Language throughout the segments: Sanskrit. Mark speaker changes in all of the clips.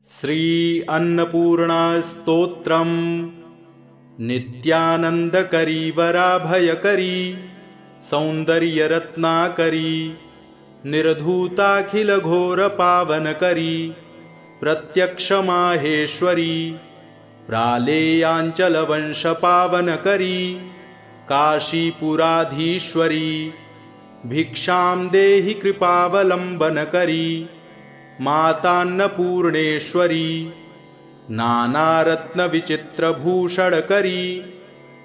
Speaker 1: श्री अन्नपूर्णा स्तोत्रम् नित्यानंदकरी वराभयकरी सौंदर्यरत्नाकरी निर्धूताखिल घोर पावनकरी प्रत्यक्ष माहेश्वरी प्रालेयांचल वंश पावनकरी काशीपुराधीश्वरी भिक्षां देहि कृपावलंबनकरी मातान्नपूर्णेश्वरी नानारत्न विचित्रभूषणकरी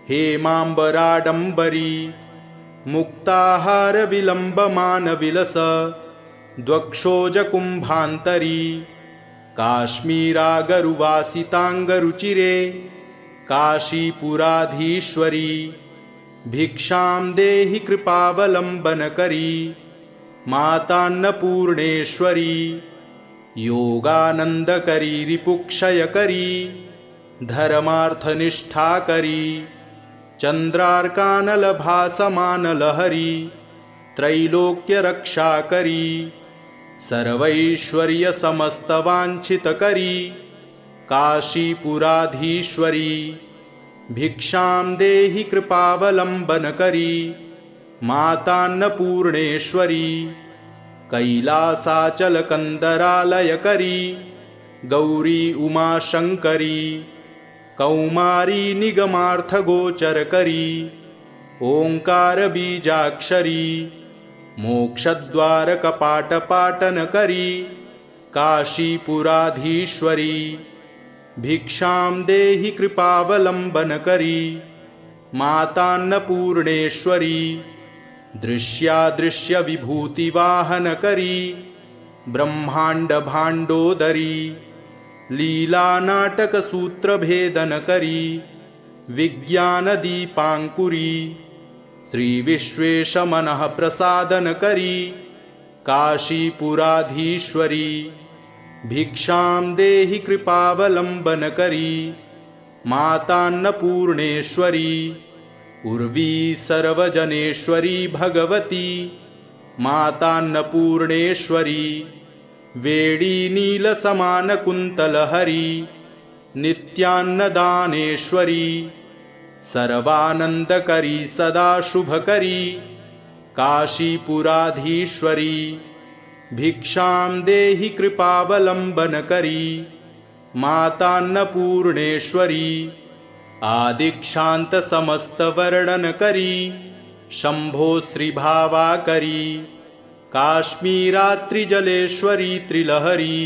Speaker 1: हेमांबराडंबरी मुक्ताहार विलंबमान विलस द्वक्षोजकुंभांतरी काश्मीरागरुवासितांगरुचिरे काशीपुराधीश्वरी भिक्षां देहि कृपावलंबनकरी मातान्नपूर्णेश्वरी योगानंदकरी रिपुक्षयकरी धर्मार्थनिष्ठाकरी चंद्रार्कानलभासमानलहरी त्रैलोक्यरक्षाकरी सर्वैश्वर्यसमस्तवांछितकरी काशीपुराधीश्वरी भिक्षां देहि कृपावलंबनकरी मातान्नपूर्णेश्वरी कैलासाचलकंदरालयकरी गौरी उमाशंकरी कौमारी निगमार्थगोचरकरी ओंकार बीजाक्षरी मोक्षद्वारकपाटपाटनकरी काशीपुराधीश्वरी भिक्षां देहि कृपावलंबनकरी मातान्नपूर्णेश्वरी दृश्यादृश्य विभूतिवाहनकरी ब्रह्मांड भांडोदरी लीला नाटक सूत्र भेदनकरी विज्ञान दीपांकुरी श्री विश्वेश मनः प्रसादनकरी काशीपुराधीश्वरी भिक्षां देहि कृपावलंबनकरी मातान्नपूर्णेश्वरी उर्वी सर्वजनेश्वरी भगवती मातान्नपूर्णेश्वरी वेणी नीलसमानकुन्तलहरी नित्यान्नदानेश्वरी सर्वानंदकरी सदा शुभकरी काशीपुराधीश्वरी भिक्षां देहि कृपावलंबनकरी मातान्नपूर्णेश्वरी आदिक्षांत समस्त वर्णनकरी शंभो श्रीभावाकरी काश्मीरात्रिजलेश्वरी त्रिलहरी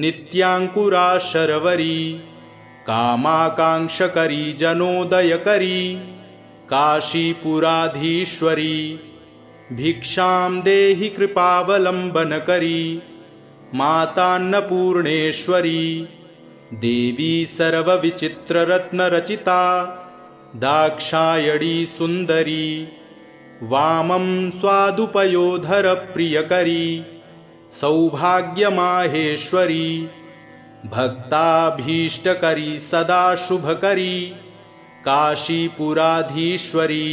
Speaker 1: नित्यांकुरा शर्वरी कामाकांक्षकरी जनोदयकरी काशीपुराधीश्वरी भिक्षां देहि कृपावलंबनकरी मातान्नपूर्णेश्वरी देवी सर्वविचित्ररत्नरचिता दाक्षायणी सुंदरी वामं स्वादुपयोधर प्रियकरी सौभाग्यमाहेश्वरी भक्ताभीष्टकरी सदा शुभकरी काशीपुराधीश्वरी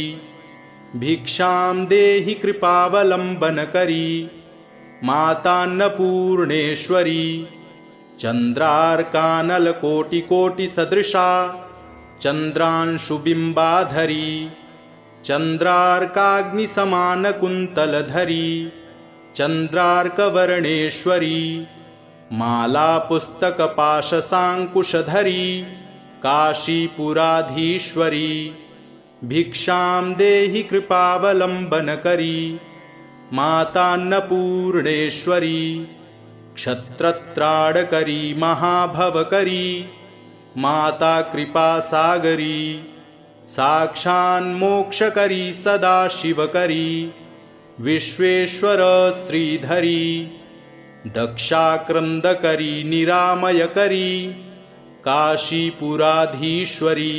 Speaker 1: भिक्षां देहि कृपावलंबनकरी मातान्नपूर्णेश्वरी चंद्रार्कानलकोटिकोटिसदृशा चंद्रांशुबिंबाधरी चंद्रार्काग्निसमानकुन्तलधरी चंद्रार्कवर्णेश्वरी मालापुस्तकपाशसाङ्कुशधरी काशीपुराधीश्वरी भिक्षां देहि कृपावलंबनकरी मातान्नपूर्णेश्वरी क्षत्रत्राडकरी महाभवकरी माता कृपासागरी साक्षान्मोक्षकरी सदा शिवकरी विश्वेश्वर श्रीधरी दक्षाक्रंदकरी निरामयकरी काशीपुराधीश्वरी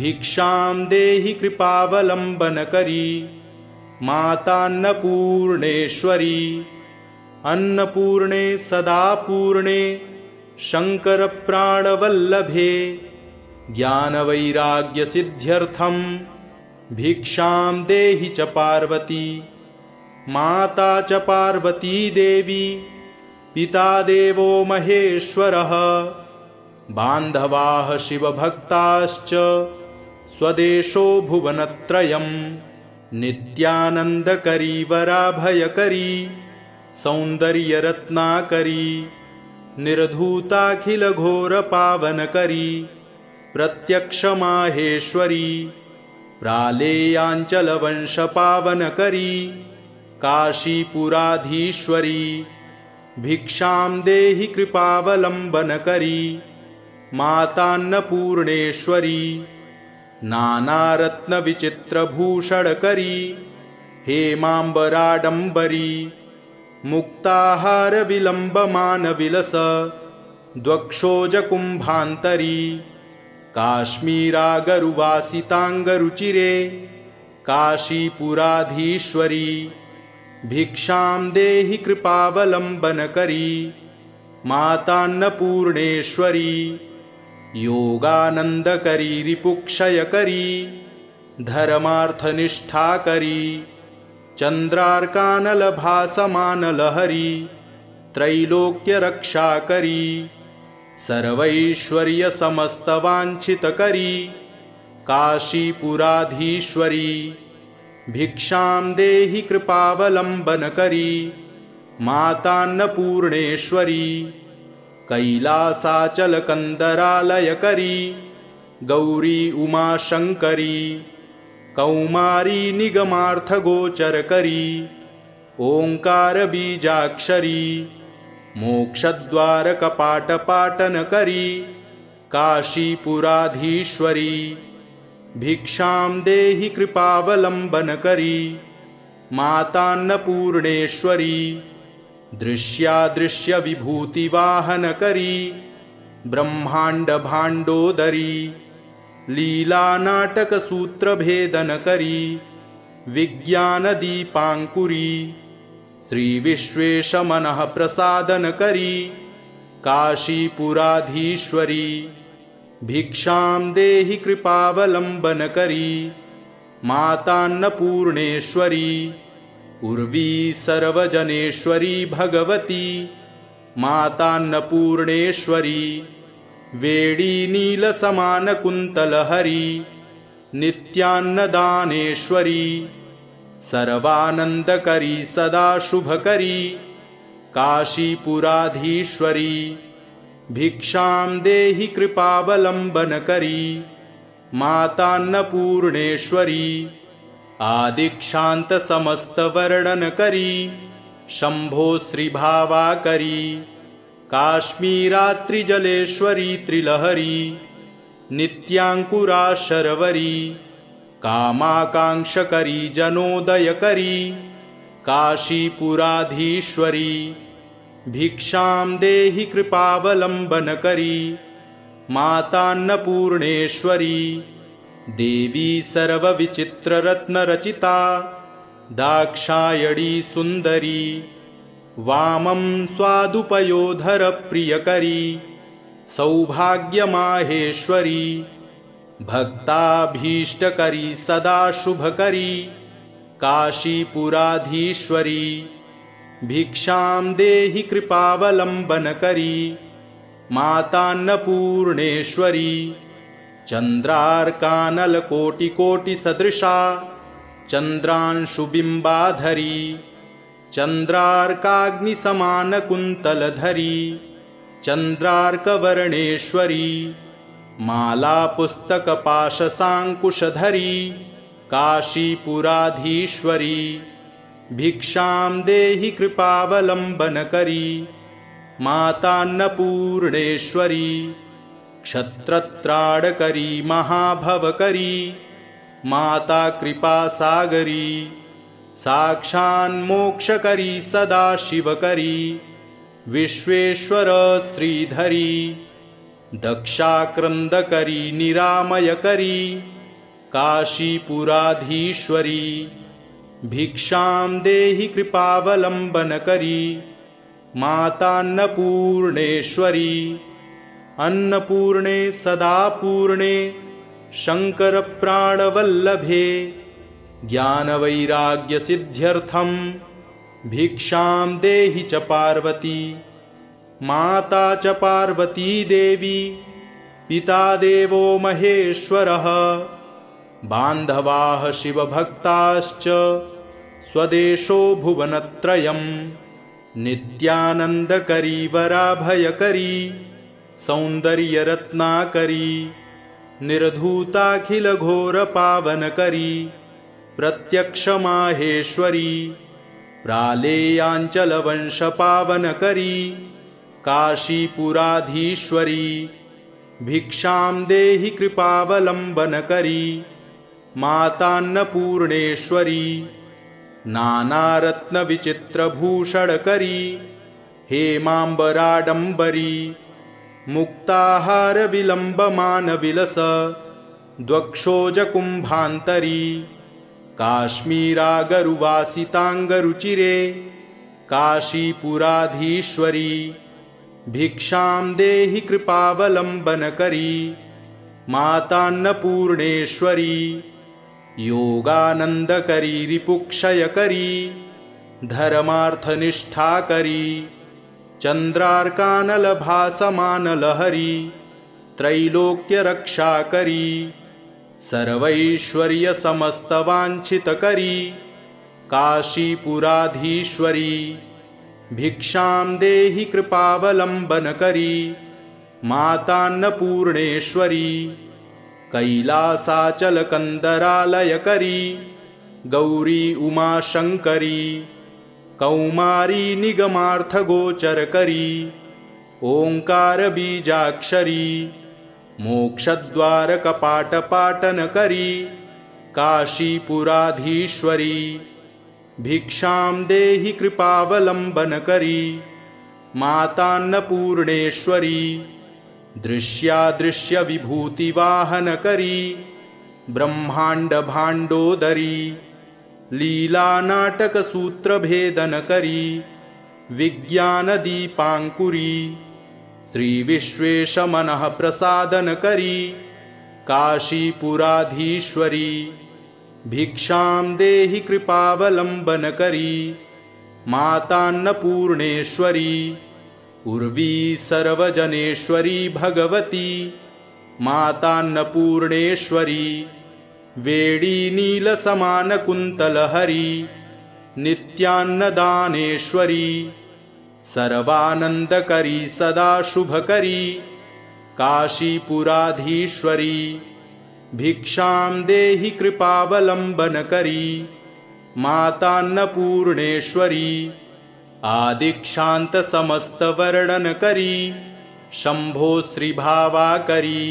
Speaker 1: भिक्षां देहि कृपावलंबनकरी मातान्नपूर्णेश्वरी अन्नपूर्णे सदा पूर्णे शंकर प्राणवल्लभे ज्ञानवैराग्यसिद्ध्यर्थं भिक्षां देहि च पार्वती माता च पार्वती देवी पिता देवो महेश्वरः बान्धवाः शिवभक्ताश्च स्वदेशो भुवनत्रयम् नित्यानन्दकरी वराभयकरी सौन्दर्यरत्नाकरी निर्धूताखिलघोरपावनकरी प्रत्यक्षमाहेश्वरी प्रालेयाञ्चलवंशपावनकरी काशीपुराधीश्वरी भिक्षां देहि कृपावलम्बनकरी मातान्नपूर्णेश्वरी नानारत्नविचित्रभूषणकरी हेमाम्बराडम्बरी मुक्ताहारविलम्बमानविलस द्वक्षोजकुम्भान्तरी काश्मीरागरुवासिताङ्गरुचिरे काशीपुराधीश्वरी भिक्षां देहि कृपावलम्बनकरी मातान्नपूर्णेश्वरी योगानन्दकरी रिपुक्षयकरी धर्मार्थनिष्ठाकरी चन्द्रार्कानलभासमानलहरी त्रैलोक्यरक्षाकरी सर्वैश्वर्यसमस्तवाञ्छितकरी काशीपुराधीश्वरी भिक्षां देहि कृपावलम्बनकरी मातान्नपूर्णेश्वरी कैलासाचलकन्दरालयकरी गौरी उमाशङ्करी कौमारी निगमार्थगोचरकरी ओङ्कारबीजाक्षरी मोक्षद्वारकपाटपाटनकरी काशीपुराधीश्वरी भिक्षां देहि कृपावलम्बनकरी मातान्नपूर्णेश्वरी दृश्यादृश्यविभूतिवाहनकरी ब्रह्माण्डभाण्डोदरी लीलानाटकसूत्रभेदनकरी विज्ञानदीपाङ्कुरी श्रीविश्वेशमनःप्रसादनकरी काशीपुराधीश्वरी भिक्षां देहि कृपावलम्बनकरी मातान्नपूर्णेश्वरी उर्वी सर्वजनेश्वरी भगवती मातान्नपूर्णेश्वरी वेडी नीलसमानकुन्तलहरी नित्यान्नदानेश्वरी सर्वानन्दकरी सदा शुभकरी काशीपुराधीश्वरी भिक्षां देहि कृपावलम्बनकरी मातान्नपूर्णेश्वरी आदिक्षान्तसमस्तवर्णनकरी शम्भो श्रीभावाकरी काश्मीरात्रिजलेश्वरी त्रिलहरी नित्याङ्कुरा शर्वरी कामाकाङ्क्षकरी जनोदयकरी काशीपुराधीश्वरी भिक्षां देहि कृपावलम्बनकरी मातान्नपूर्णेश्वरी देवी सर्वविचित्ररत्नरचिता दाक्षायणी सुन्दरी वामं स्वादुपयोधरप्रियकरी सौभाग्यमाहेश्वरी भक्ताभीष्टकरी सदा शुभकरी काशीपुराधीश्वरी भिक्षां देहि कृपावलम्बनकरी मातान्नपूर्णेश्वरी चन्द्रार्कानलकोटिकोटिसदृशा चन्द्रांशुबिम्बाधरी चन्द्रार्काग्निसमानकुन्तलधरी चन्द्रार्कवर्णेश्वरी मालापुस्तकपाशसाङ्कुशधरी काशीपुराधीश्वरी भिक्षां देहि कृपावलम्बनकरी मातान्नपूर्णेश्वरी क्षत्रत्राणकरी महाभवकरी माता कृपासागरी साक्षान्मोक्षकरी सदाशिवकरी विश्वेश्वर श्रीधरी दक्षाक्रन्दकरी निरामयकरी काशीपुराधीश्वरी भिक्षां देहि कृपावलम्बनकरी मातान्नपूर्णेश्वरी अन्नपूर्णे सदापूर्णे शङ्करप्राणवल्लभे ज्ञानवैराग्यसिद्ध्यर्थं भिक्षां देहि च पार्वती माता च पार्वती देवी पिता देवो महेश्वरः बान्धवाः शिवभक्ताश्च स्वदेशो भुवनत्रयम् नित्यानन्दकरी वराभयकरी सौन्दर्यरत्नाकरी निर्धूताखिलघोरपावनकरी प्रत्यक्षमाहेश्वरी प्रालेयाञ्चलवंशपावनकरी काशीपुराधीश्वरी भिक्षां देहि कृपावलम्बनकरी मातान्नपूर्णेश्वरी नानारत्नविचित्रभूषणकरी हेमाम्बराडम्बरी मुक्ताहारविलम्बमानविलस द्वक्षोजकुम्भान्तरी काश्मीरागरुवासिताङ्गरुचिरे काशीपुराधीश्वरी भिक्षां देहि कृपावलम्बनकरी मातान्नपूर्णेश्वरी योगानन्दकरी रिपुक्षयकरी धर्मार्थनिष्ठाकरी चन्द्रार्कानलभासमानलहरी त्रैलोक्यरक्षाकरी सर्वैश्वर्यसमस्तवाञ्छितकरी काशीपुराधीश्वरी भिक्षां देहि कृपावलम्बनकरी मातान्नपूर्णेश्वरी कैलासाचलकन्दरालयकरी गौरी उमाशङ्करी कौमारी निगमार्थगोचरकरी ओङ्कारबीजाक्षरी मोक्षद्वारकपाटपाटनकरी काशीपुराधीश्वरी भिक्षां देहि कृपावलम्बनकरी मातान्नपूर्णेश्वरी दृश्यादृश्यविभूतिवाहनकरी ब्रह्माण्डभाण्डोदरी लीलानाटकसूत्रभेदनकरी विज्ञानदीपाङ्कुरी श्रीविश्वेशमनःप्रसादनकरी काशीपुराधीश्वरी भिक्षां देहि कृपावलम्बनकरी मातान्नपूर्णेश्वरी उर्वी सर्वजनेश्वरी भगवती मातान्नपूर्णेश्वरी वेडी नीलसमानकुन्तलहरी नित्यान्नदानेश्वरी सर्वानन्दकरी सदा शुभकरी काशीपुराधीश्वरी भिक्षां देहि कृपावलम्बनकरी मातान्नपूर्णेश्वरी आदिक्षान्तसमस्तवर्णनकरी शम्भो श्रीभावाकरी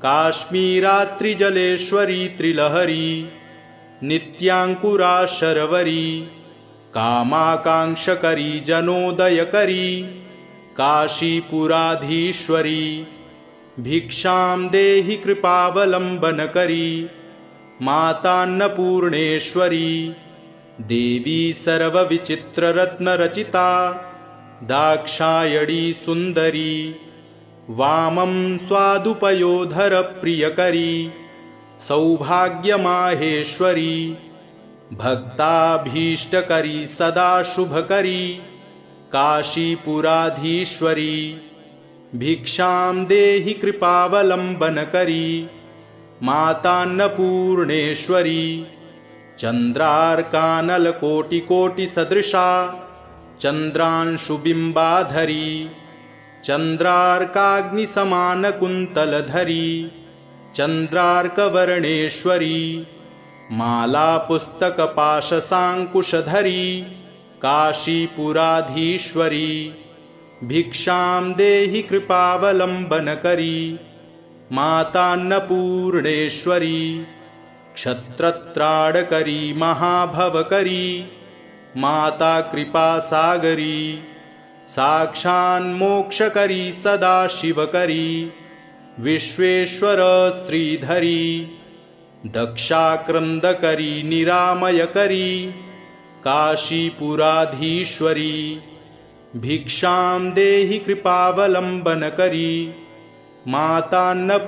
Speaker 1: काश्मीरात्रिजलेश्वरी त्रिलहरी नित्याङ्कुरा शर्वरी कामाकाङ्क्षकरी जनोदयकरी काशीपुराधीश्वरी भिक्षां देहि कृपावलम्बनकरी मातान्नपूर्णेश्वरी देवी सर्वविचित्ररत्नरचिता दाक्षायणी सुन्दरी वामं स्वादुपयोधरप्रियकरी सौभाग्यमाहेश्वरी भक्ताभीष्टकरी सदा शुभकरी काशीपुराधीश्वरी भिक्षां देहि कृपावलम्बनकरी मातान्नपूर्णेश्वरी चन्द्रार्कानलकोटिकोटिसदृशा चन्द्रांशुबिम्बाधरी चन्द्रार्काग्निसमानकुन्तलधरी चन्द्रार्कवर्णेश्वरी मालापुस्तकपाशसाङ्कुशधरी काशीपुराधीश्वरी भिक्षां देहि कृपावलम्बनकरी मातान्नपूर्णेश्वरी क्षत्रत्राडकरी महाभवकरी माता कृपासागरी साक्षान्मोक्षकरी सदा शिवकरी विश्वेश्वर श्रीधरी दक्षाक्रन्दकरी निरामयकरी काशीपुराधीश्वरी भिक्षां देहि कृपावलम्बनकरी मातान्नपूर्णेश्वरी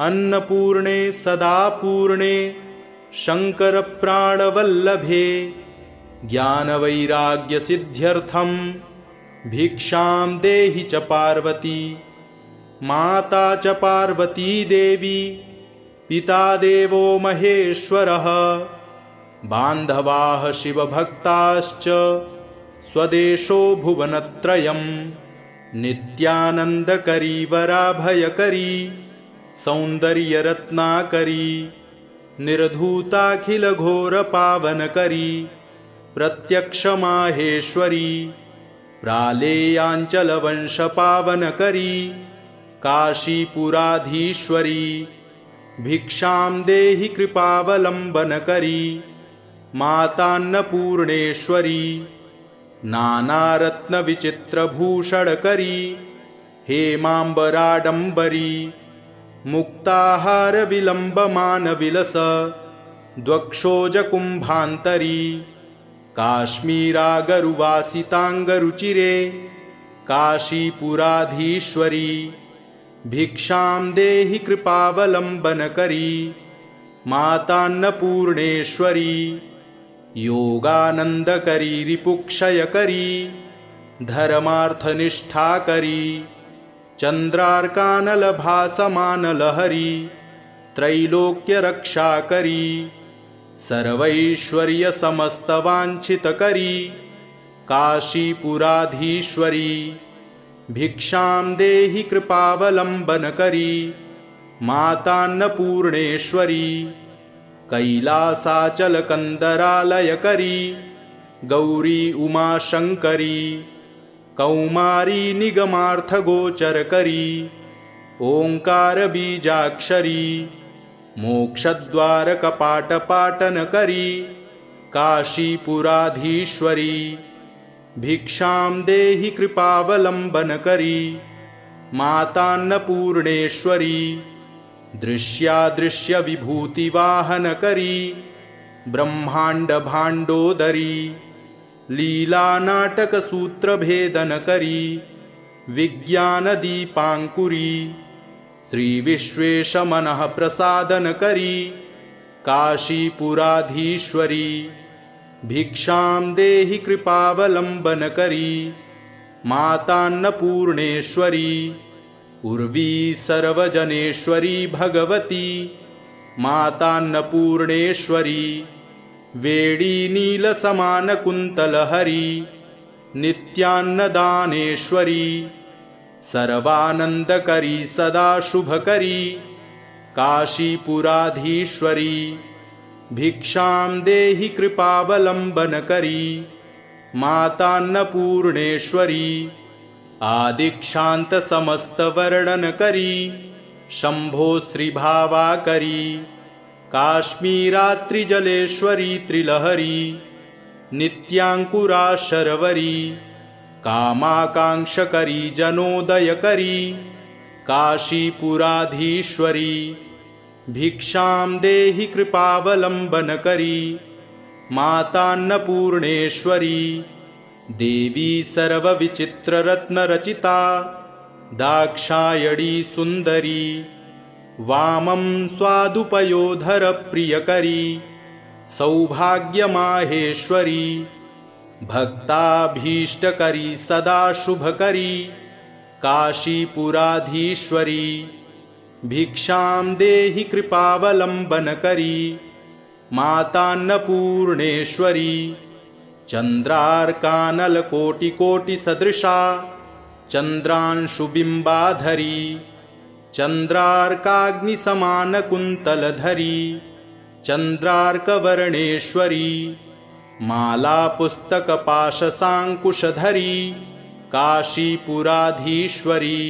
Speaker 1: अन्नपूर्णे सदा पूर्णे शङ्करप्राणवल्लभे ज्ञानवैराग्यसिद्ध्यर्थं भिक्षां देहि च पार्वती। माता च पार्वती देवी पिता देवो महेश्वरः। बान्धवाः शिवभक्ताश्च स्वदेशो भुवनत्रयम्। नित्यानन्दकरी वराभयकरी सौन्दर्यरत्नाकरी निर्धूताखिलघोरपावनकरी प्रत्यक्षमाहेश्वरी प्रालेयाञ्चलवंशपावनकरी काशीपुराधीश्वरी। भिक्षां देहि कृपावलम्बनकरी मातान्नपूर्णेश्वरी। नानारत्नविचित्रभूषणकरी हेमाम्बराडम्बरी मुक्ताहारविलम्बमानविलस द्वक्षोजकुम्भान्तरी। काश्मीरागरुवासिताङ्गरुचिरे काशीपुराधीश्वरी। भिक्षां देहि कृपावलम्बनकरी मातान्नपूर्णेश्वरी। योगानन्दकरी रिपुक्षयकरी धर्मार्थनिष्ठाकरी चन्द्रार्कानलभासमानलहरी त्रैलोक्यरक्षाकरी सर्वैश्वर्यसमस्तवाञ्छितकरी काशीपुराधीश्वरी। भिक्षां देहि कृपावलम्बनकरी मातान्नपूर्णेश्वरी। कैलासाचलकन्दरालयकरी गौरी उमाशङ्करी कौमारी निगमार्थगोचरकरी ओङ्कारबीजाक्षरी मोक्षद्वारकपाटपाटनकरी काशीपुराधीश्वरी। भिक्षां देहि कृपावलम्बनकरी मातान्नपूर्णेश्वरी। दृश्यादृश्यविभूतिवाहनकरी ब्रह्माण्डभाण्डोदरी लीलानाटकसूत्रभेदनकरी विज्ञानदीपाङ्कुरी श्रीविश्वेशमनःप्रसादनकरी काशीपुराधीश्वरी। भिक्षां देहि कृपावलम्बनकरी मातान्नपूर्णेश्वरी। उर्वी सर्वजनेश्वरी भगवती मातान्नपूर्णेश्वरी। वेडी नीलसमानकुन्तलहरी नित्यान्नदानेश्वरी। सर्वानन्दकरी सदा शुभकरी काशीपुराधीश्वरी। भिक्षां देहि कृपावलम्बनकरी मातान्नपूर्णेश्वरी। आदिक्षान्तसमस्तवर्णनकरी शम्भो श्रीभावाकरी काश्मीरात्रिजलेश्वरी त्रिलहरी नित्याङ्कुरा शर्वरी कामाकाङ्क्षकरी जनोदयकरी काशीपुराधीश्वरी। भिक्षां देहि कृपावलम्बनकरी मातान्नपूर्णेश्वरी। देवी सर्वविचित्ररत्नरचिता दाक्षायणी सुन्दरी वामं स्वादुपयोधरप्रियकरी सौभाग्यमाहेश्वरी। भक्ताभीष्टकरी सदा शुभकरी काशीपुराधीश्वरी। भिक्षां देहि कृपावलम्बनकरी मातान्नपूर्णेश्वरी। चन्द्रार्कानलकोटिकोटिसदृशा चन्द्रांशुबिम्बाधरी चन्द्रार्काग्निसमानकुन्तलधरी चन्द्रार्कवर्णेश्वरी। मालापुस्तकपाशसाङ्कुशधरी काशीपुराधीश्वरी।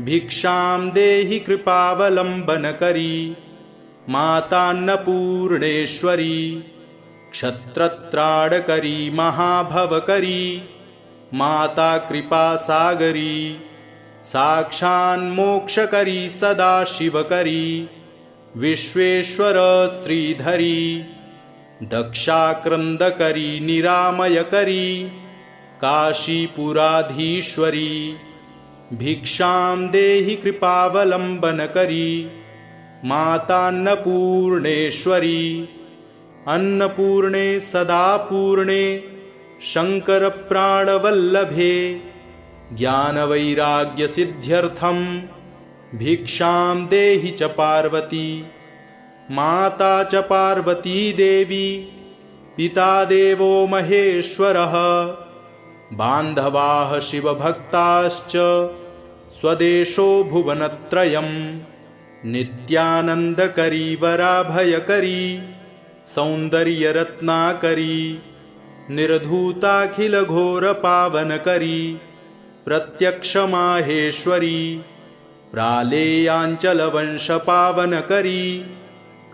Speaker 1: भिक्षां देहि कृपावलम्बनकरी मातान्नपूर्णेश्वरी। क्षत्रत्राडकरी महाभवकरी माता कृपासागरी। साक्षान्मोक्षकरी सदा शिवकरी विश्वेश्वर श्रीधरी। दक्षाक्रन्दकरी निरामयकरी काशीपुराधीश्वरी। भिक्षां देहि कृपावलम्बनकरी मातान्नपूर्णेश्वरी। अन्नपूर्णे सदा पूर्णे शंकर प्राणवल्लभे ज्ञानवैराग्यसिद्ध्यर्थं भिक्षां देहि च पार्वती। माता च पार्वती देवी पिता देवो महेश्वरः बान्धवाः शिवभक्ताश्च स्वदेशो भुवनत्रयम्। नित्यानन्दकरी वराभयकरी सौन्दर्यरत्नाकरी निर्धूताखिलघोरपावनकरी प्रत्यक्षमाहेश्वरी प्रालेयाञ्चलवंशपावनकरी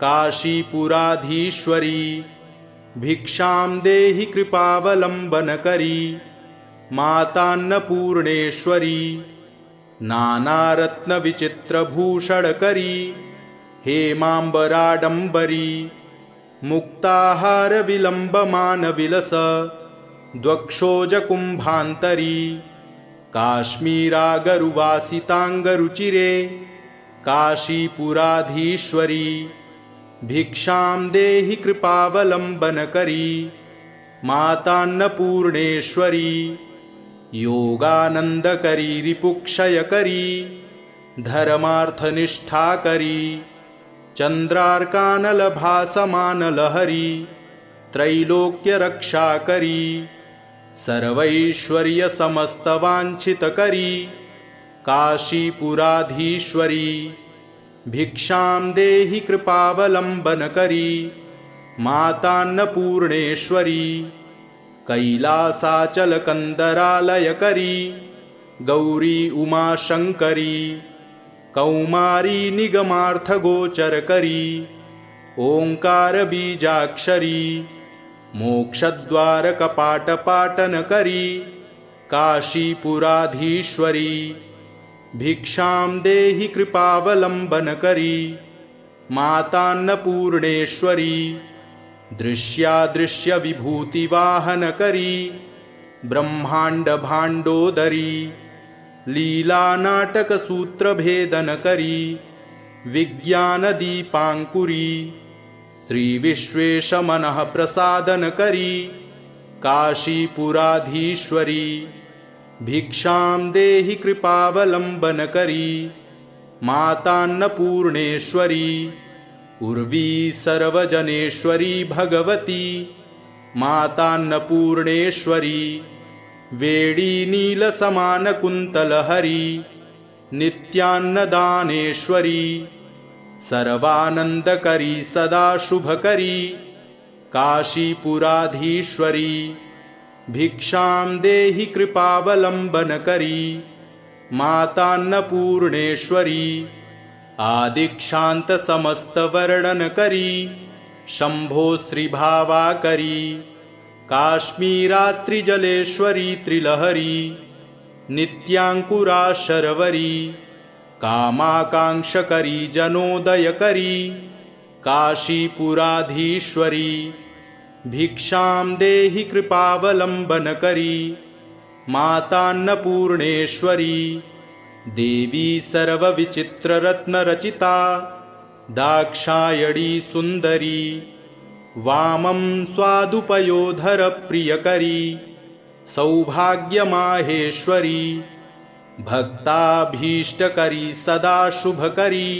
Speaker 1: काशीपुराधीश्वरी भिक्षां देहि कृपावलम्बनकरी मातान्नपूर्णेश्वरी नानारत्नविचित्रभूषणकरी हेमाम्बराडम्बरी मुक्ताहारविलम्बमानविलस द्वक्षोजकुम्भान्तरी काश्मीरागरुवासिताङ्गरुचिरे काशीपुराधीश्वरी भिक्षां देहि कृपावलम्बनकरी मातान्नपूर्णेश्वरी योगानन्दकरी रिपुक्षयकरी धर्मार्थनिष्ठाकरी चन्द्रार्कानलभासमानलहरी त्रैलोक्यरक्षाकरी सर्वैश्वर्यसमस्तवाञ्छितकरी काशीपुराधीश्वरी भिक्षां देहि कृपावलम्बनकरी मातान्नपूर्णेश्वरी कैलासाचलकन्दरालयकरी गौरी उमाशङ्करी कौमारी निगमार्थगोचरकरी ओङ्कारबीजाक्षरी मोक्षद्वारकपाटपाटनकरी काशीपुराधीश्वरी भिक्षां देहि कृपावलम्बनकरी मातान्नपूर्णेश्वरी दृश्यादृश्यविभूतिवाहनकरी ब्रह्माण्डभाण्डोदरी लीलानाटकसूत्रभेदनकरी विज्ञानदीपाङ्कुरी श्रीविश्वेशमनः प्रसादनकरी काशीपुराधीश्वरी भिक्षां देहि कृपावलम्बनकरी मातान्नपूर्णेश्वरी उर्वी सर्वजनेश्वरी भगवती मातान्नपूर्णेश्वरी वेडी नीलसमानकुन्तलहरी नित्यान्नदानेश्वरी सर्वानन्दकरी सदा शुभकरी काशीपुराधीश्वरी भिक्षां देहि कृपावलम्बनकरी मातान्नपूर्णेश्वरी आदिक्षान्तसमस्तवर्णनकरी शम्भो श्रीभावाकरी काश्मीरात्रिजलेश्वरी त्रिलहरी नित्याङ्कुरा शर्वरी कामाकाङ्क्षकरी जनोदयकरी काशीपुराधीश्वरी भिक्षां देहि कृपावलम्बनकरी मातान्नपूर्णेश्वरी देवी सर्वविचित्ररत्नरचिता दाक्षायणी सुन्दरी वामं स्वादुपयोधरप्रियकरी सौभाग्यमाहेश्वरी भक्ताभीष्टकरी सदा शुभकरी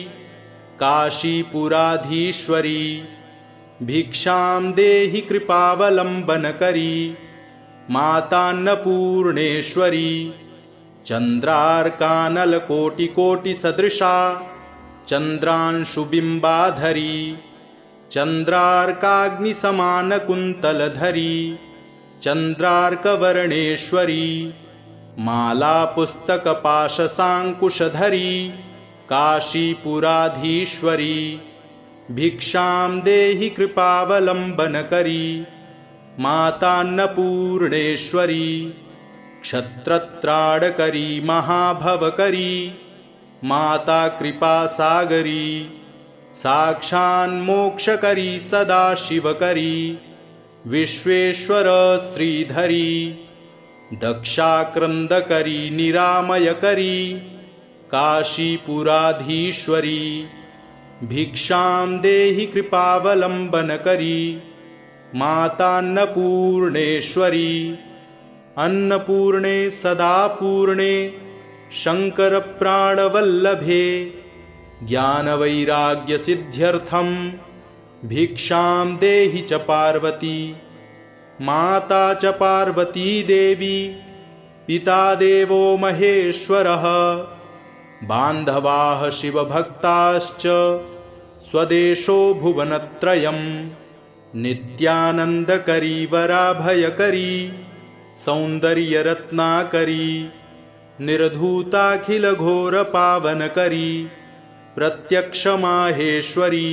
Speaker 1: काशीपुराधीश्वरी भिक्षां देहि कृपावलम्बनकरी मातान्नपूर्णेश्वरी चन्द्रार्कानलकोटिकोटिसदृशा चन्द्रांशुबिम्बाधरी चन्द्रार्काग्निसमानकुन्तलधरी चन्द्रार्कवर्णेश्वरी मालापुस्तकपाशसाङ्कुशधरी काशीपुराधीश्वरी भिक्षां देहि कृपावलम्बनकरी मातान्नपूर्णेश्वरी क्षत्रत्राडकरी महाभवकरी माता कृपासागरी साक्षान्मोक्षकरी सदा शिवकरी विश्वेश्वर श्रीधरी दक्षाक्रन्दकरी निरामयकरी काशीपुराधीश्वरी भिक्षां देहि कृपावलम्बनकरी मातान्नपूर्णेश्वरी अन्नपूर्णे सदा पूर्णे शङ्करप्राणवल्लभे ज्ञानवैराग्यसिद्ध्यर्थं भिक्षां देहि च पार्वती। माता च पार्वती देवी पिता देवो महेश्वरः बान्धवाः शिवभक्ताश्च स्वदेशो भुवनत्रयम्। नित्यानन्दकरी वराभयकरी सौन्दर्यरत्नाकरी निर्धूताखिलघोरपावनकरी प्रत्यक्षमाहेश्वरी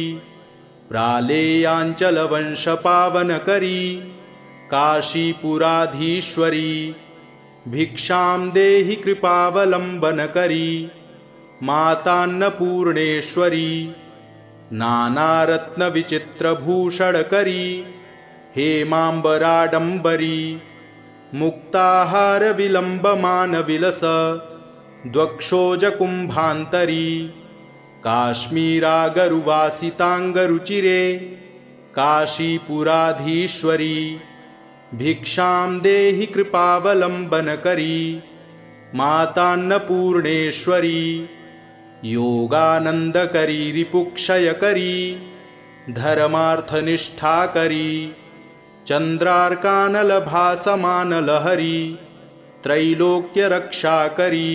Speaker 1: प्रालेयाञ्चलवंशपावनकरी काशीपुराधीश्वरी भिक्षां देहि कृपावलम्बनकरी मातान्नपूर्णेश्वरी नानारत्नविचित्रभूषणकरी हेमाम्बराडम्बरी मुक्ताहारविलम्बमानविलस द्वक्षोजकुम्भान्तरी काश्मीरागरुवासिताङ्गरुचिरे काशीपुराधीश्वरी भिक्षां देहि कृपावलम्बनकरी मातान्नपूर्णेश्वरी योगानन्दकरी रिपुक्षयकरी धर्मार्थनिष्ठाकरी चन्द्रार्कानलभासमानलहरी त्रैलोक्यरक्षाकरी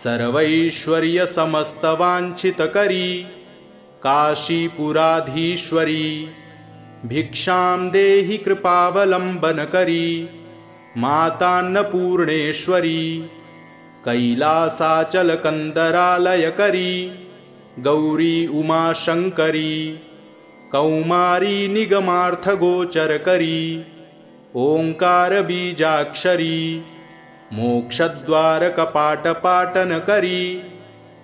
Speaker 1: सर्वैश्वर्यसमस्तवाञ्छितकरी काशीपुराधीश्वरी भिक्षां देहि कृपावलम्बनकरी मातान्नपूर्णेश्वरी कैलासाचलकन्दरालयकरी गौरी उमाशङ्करी कौमारी निगमार्थगोचरकरी ओङ्कारबीजाक्षरी मोक्षद्वारकपाटपाटनकरी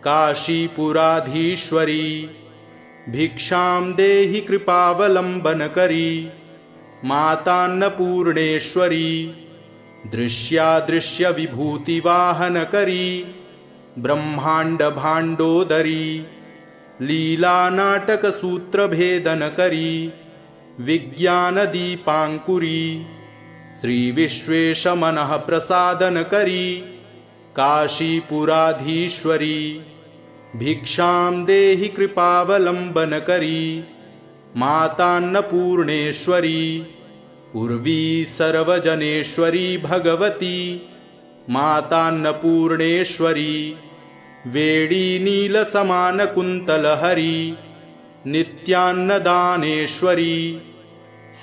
Speaker 1: काशीपुराधीश्वरी भिक्षां देहि कृपावलम्बनकरी मातान्नपूर्णेश्वरी दृश्यादृश्यविभूतिवाहनकरी ब्रह्माण्डभाण्डोदरी लीलानाटकसूत्रभेदनकरी विज्ञानदीपाङ्कुरी श्रीविश्वेशमनः प्रसादनकरी काशीपुराधीश्वरी भिक्षां देहि कृपावलम्बनकरी मातान्नपूर्णेश्वरी उर्वी सर्वजनेश्वरी भगवती मातान्नपूर्णेश्वरी वेडी नीलसमानकुन्तलहरी नित्यान्नदानेश्वरी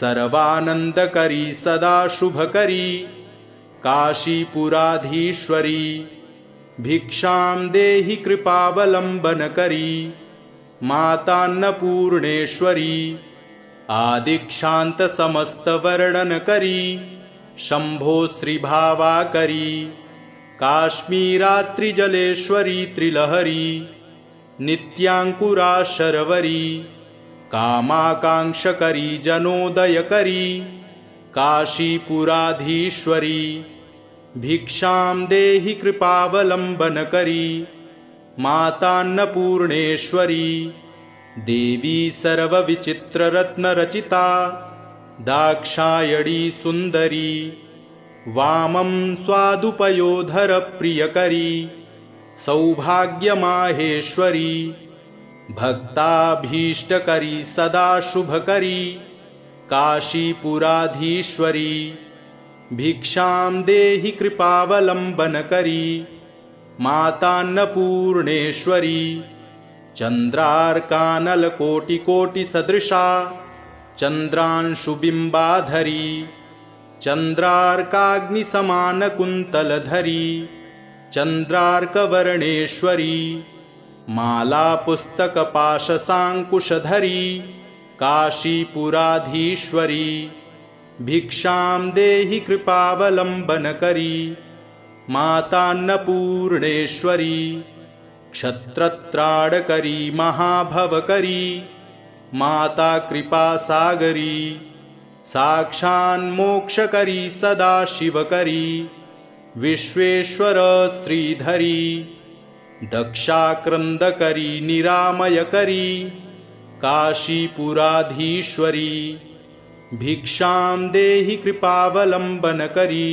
Speaker 1: सर्वानन्दकरी सदा शुभकरी काशीपुराधीश्वरी भिक्षां देहि कृपावलम्बनकरी मातान्नपूर्णेश्वरी आदिक्षान्तसमस्तवर्णनकरी शम्भो श्रीभावाकरी काश्मीरात्रिजलेश्वरी त्रिलहरी नित्याङ्कुरा शर्वरी कामाकाङ्क्षकरी जनोदयकरी काशीपुराधीश्वरी भिक्षां देहि कृपावलम्बनकरी मातान्नपूर्णेश्वरी देवी सर्वविचित्ररत्नरचिता दाक्षायणी सुन्दरी वामं स्वादुपयोधरप्रियकरी सौभाग्यमाहेश्वरी भक्ताभीष्टकरी सदा शुभकरी काशीपुराधीश्वरी भिक्षां देहि कृपावलम्बनकरी मातान्नपूर्णेश्वरी चन्द्रार्कानलकोटिकोटिसदृशा चन्द्रांशुबिम्बाधरी चन्द्रार्काग्निसमानकुन्तलधरी चन्द्रार्कवर्णेश्वरी मालापुस्तकपाशसाङ्कुशधरी काशीपुराधीश्वरी भिक्षां देहि कृपावलम्बनकरी मातान्नपूर्णेश्वरी क्षत्रत्राडकरी महाभवकरी माता कृपासागरी साक्षान्मोक्षकरी सदा शिवकरी विश्वेश्वर श्रीधरी दक्षाक्रन्दकरी निरामयकरी काशीपुराधीश्वरी भिक्षां देहि कृपावलम्बनकरी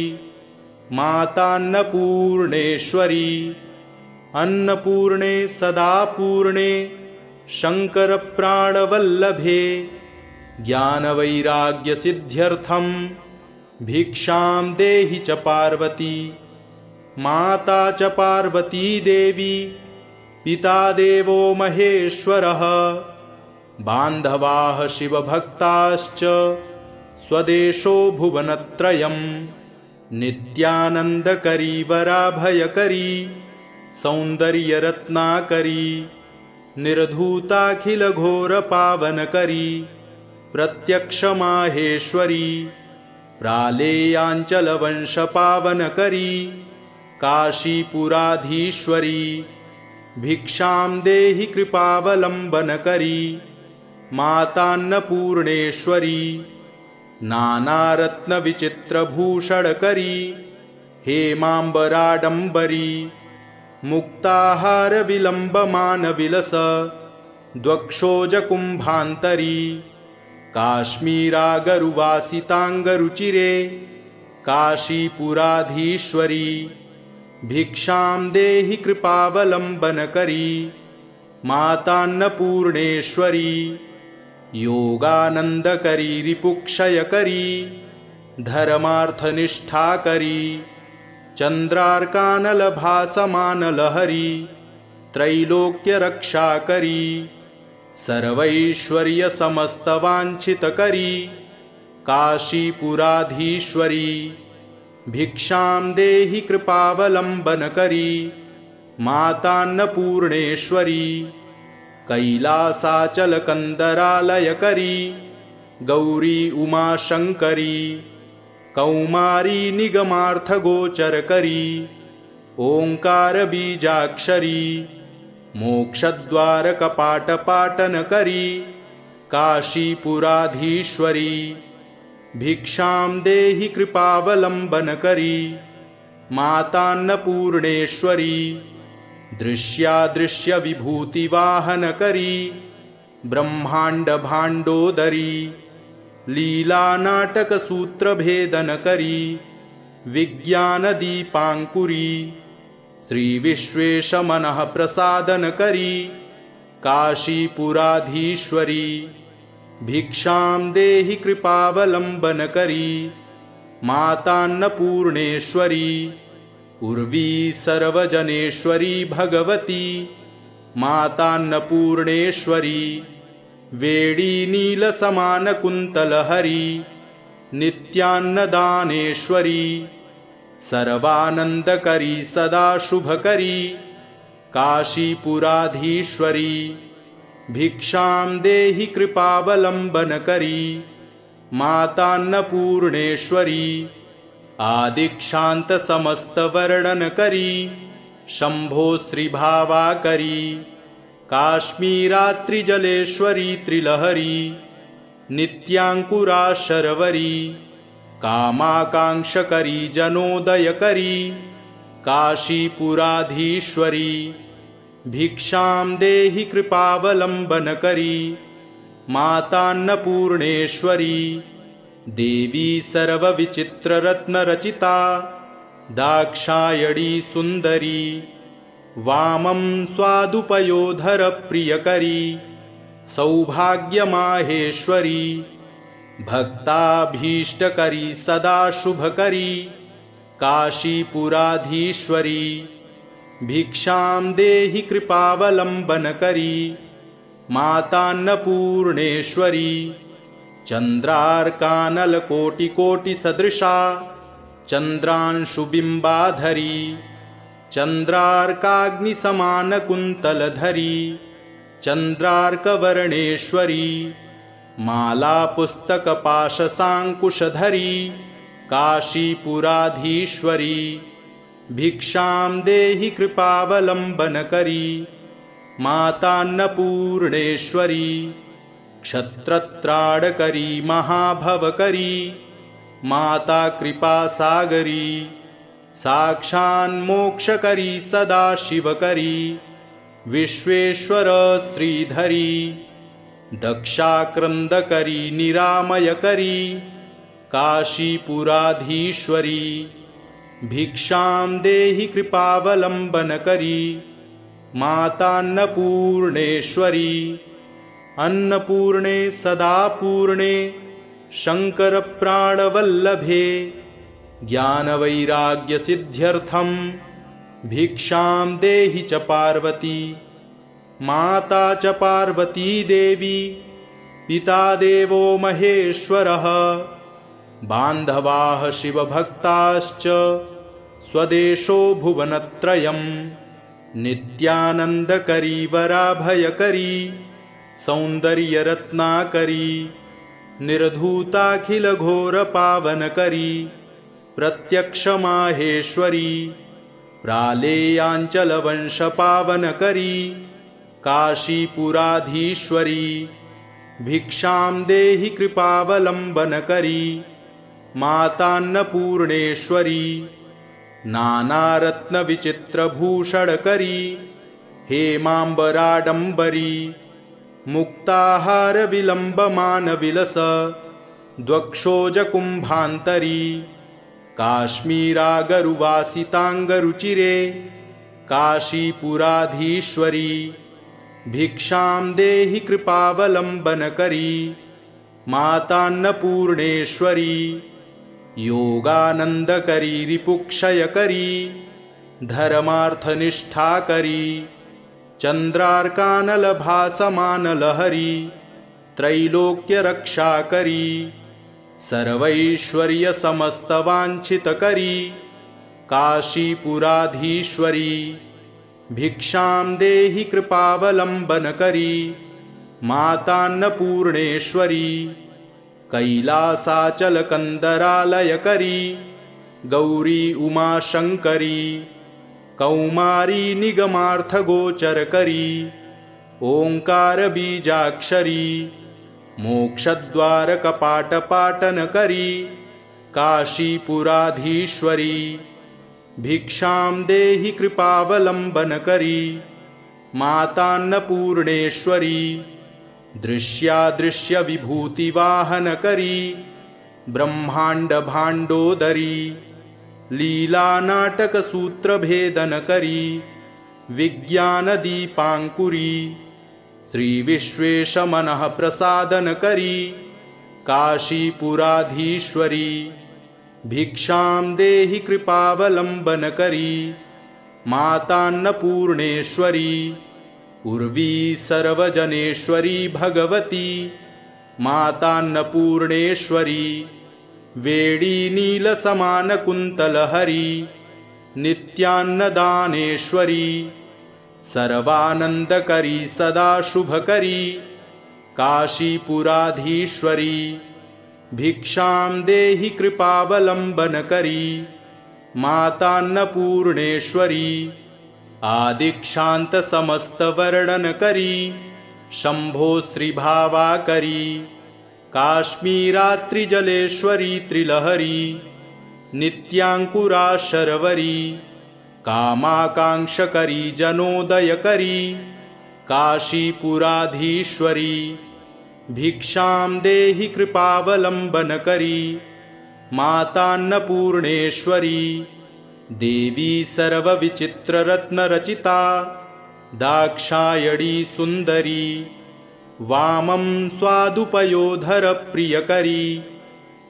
Speaker 1: मातान्नपूर्णेश्वरी अन्नपूर्णे सदा पूर्णे शङ्करप्राणवल्लभे ज्ञानवैराग्यसिद्ध्यर्थं भिक्षां देहि च पार्वती माता च पार्वती देवी पिता देवो महेश्वरः बान्धवाः शिवभक्ताश्च स्वदेशो भुवनत्रयम् नित्यानन्दकरी वराभयकरी सौन्दर्यरत्नाकरी निर्धूताखिलघोरपावनकरी प्रत्यक्षमाहेश्वरी प्रालेयाञ्चलवंशपावनकरी काशीपुराधीश्वरी भिक्षां देहि कृपावलम्बनकरी मातान्नपूर्णेश्वरी नानारत्नविचित्रभूषणकरी हेमाम्बराडम्बरी मुक्ताहारविलम्बमानविलस द्वक्षोजकुम्भान्तरी काश्मीरागरुवासिताङ्गरुचिरे काशीपुराधीश्वरी भिक्षां देहि कृपावलम्बनकरी मातान्नपूर्णेश्वरी योगानन्दकरी रिपुक्षयकरी धर्मार्थनिष्ठाकरी चन्द्रार्कानलभासमानलहरी त्रैलोक्यरक्षाकरी सर्वैश्वर्यसमस्तवाञ्छितकरी काशीपुराधीश्वरी भिक्षां देहि कृपावलम्बनकरी मातान्नपूर्णेश्वरी कैलासाचलकन्दरालयकरी गौरी उमाशङ्करी कौमारी निगमार्थगोचरकरी ओङ्कारबीजाक्षरी मोक्षद्वारकपाटपाटनकरी काशीपुराधीश्वरी भिक्षां देहि कृपावलम्बनकरी मातान्नपूर्णेश्वरी दृश्यादृश्यविभूतिवाहनकरी ब्रह्माण्डभाण्डोदरी लीलानाटकसूत्रभेदनकरी विज्ञानदीपाङ्कुरी श्रीविश्वेशमनःप्रसादनकरी काशीपुराधीश्वरी भिक्षां देहि कृपावलम्बनकरी मातान्नपूर्णेश्वरी उर्वी सर्वजनेश्वरी भगवती मातान्नपूर्णेश्वरी वेडी नीलसमानकुन्तलहरी नित्यान्नदानेश्वरी सर्वानन्दकरी सदा शुभकरी काशीपुराधीश्वरी भिक्षां देहि कृपावलम्बनकरी मातान्नपूर्णेश्वरी आदिक्षान्तसमस्तवर्णनकरी शम्भो श्रीभावाकरी काश्मीरात्रिजलेश्वरी त्रिलहरी नित्याङ्कुरा शर्वरी कामाकाङ्क्षकरी जनोदयकरी काशीपुराधीश्वरी भिक्षां देहि कृपावलम्बनकरी मातान्नपूर्णेश्वरी देवी सर्वविचित्ररत्नरचिता दाक्षायणी सुन्दरी वामं स्वादुपयोधरप्रियकरी सौभाग्यमाहेश्वरी भक्ताभीष्टकरी सदा शुभकरी काशीपुराधीश्वरी भिक्षां देहि कृपावलम्बनकरी मातान्नपूर्णेश्वरी चन्द्रार्कानलकोटिकोटिसदृशा चन्द्रांशुबिम्बाधरी चन्द्रार्काग्निसमानकुन्तलधरी चन्द्रार्कवर्णेश्वरी मालापुस्तकपाशसाङ्कुशधरी काशीपुराधीश्वरी भिक्षां देहि कृपावलम्बनकरी मातान्नपूर्णेश्वरी क्षत्रत्राडकरी महाभवकरी माता कृपासागरी साक्षान्मोक्षकरी सदा शिवकरी विश्वेश्वर श्रीधरी दक्षाक्रंदकरी निरामयकरी काशीपुराधीश्वरी भिक्षां देहि कृपावलंबनकरी मातान्नपूर्णेश्वरी अन्नपूर्णे सदा पूर्णे शंकर प्राणवल्लभे ज्ञानवैराग्यसिद्ध्यर्थं भिक्षां देहि च पार्वती माता च पार्वती देवी पिता देवो महेश्वरः बान्धवाः शिवभक्ताश्च स्वदेशो भुवनत्रयम् नित्यानन्दकरी वराभयकरी सौन्दर्यरत्नाकरी निर्धूताखिलघोरपावनकरी प्रत्यक्षमाहेश्वरी प्रालेयाञ्चलवंशपावनकरी काशीपुराधीश्वरी भिक्षां देहि कृपावलंबनकरी मातान्नपूर्णेश्वरी नानारत्नविचित्रभूषणकरी हेमाम्बराडम्बरी मुक्ताहारविलम्बमानविलस द्वक्षोजकुम्भान्तरी काश्मीरागरुवासिताङ्गरुचिरे काशीपुराधीश्वरी भिक्षां देहि कृपावलंबनकरी मातान्नपूर्णेश्वरी योगानन्दकरी रिपुक्षयकरी धर्मार्थनिष्ठाकरी चन्द्रार्कानलभासमानलहरी त्रैलोक्यरक्षाकरी सर्वैश्वर्यसमस्तवाञ्छितकरी काशीपुराधीश्वरी भिक्षां देहि कृपावलंबनकरी मातान्नपूर्णेश्वरी कैलासाचलकन्दरालयकरी गौरी उमाशंकरी कौमारी निगमार्थगोचरकरी ओंकारबीजाक्षरी मोक्षद्वारकपाटपाटनकरी काशीपुराधीश्वरी भिक्षां देहि कृपावलंबनकरी मातान्नपूर्णेश्वरी दृश्यादृश्यविभूतिवाहनकरी ब्रह्माण्डभाण्डोदरी लीलानाटकसूत्रभेदनकरी विज्ञानदीपाङ्कुरी श्रीविश्वेशमनः प्रसादनकरी काशीपुराधीश्वरी भिक्षां देहि कृपावलंबनकरी मातान्नपूर्णेश्वरी उर्वी सर्वजनेश्वरी भगवती मातान्नपूर्णेश्वरी वेडी नीलसमानकुन्तलहरी नित्यान्नदानेश्वरी सर्वानन्दकरी सदा शुभकरी काशीपुराधीश्वरी भिक्षां देहि कृपावलंबनकरी मातान्नपूर्णेश्वरी आदिक्षान्तसमस्तवर्णनकरी शम्भो श्रीभावाकरी काश्मीरात्रिजलेश्वरी त्रिलहरी नित्याङ्कुरा शर्वरी कामाकाङ्क्षकरी जनोदयकरी काशीपुराधीश्वरी भिक्षां देहि कृपावलंबनकरी मातान्नपूर्णेश्वरी देवी सर्वविचित्ररत्नरचिता दाक्षायणी सुन्दरी वामं स्वादुपयोधरप्रियकरी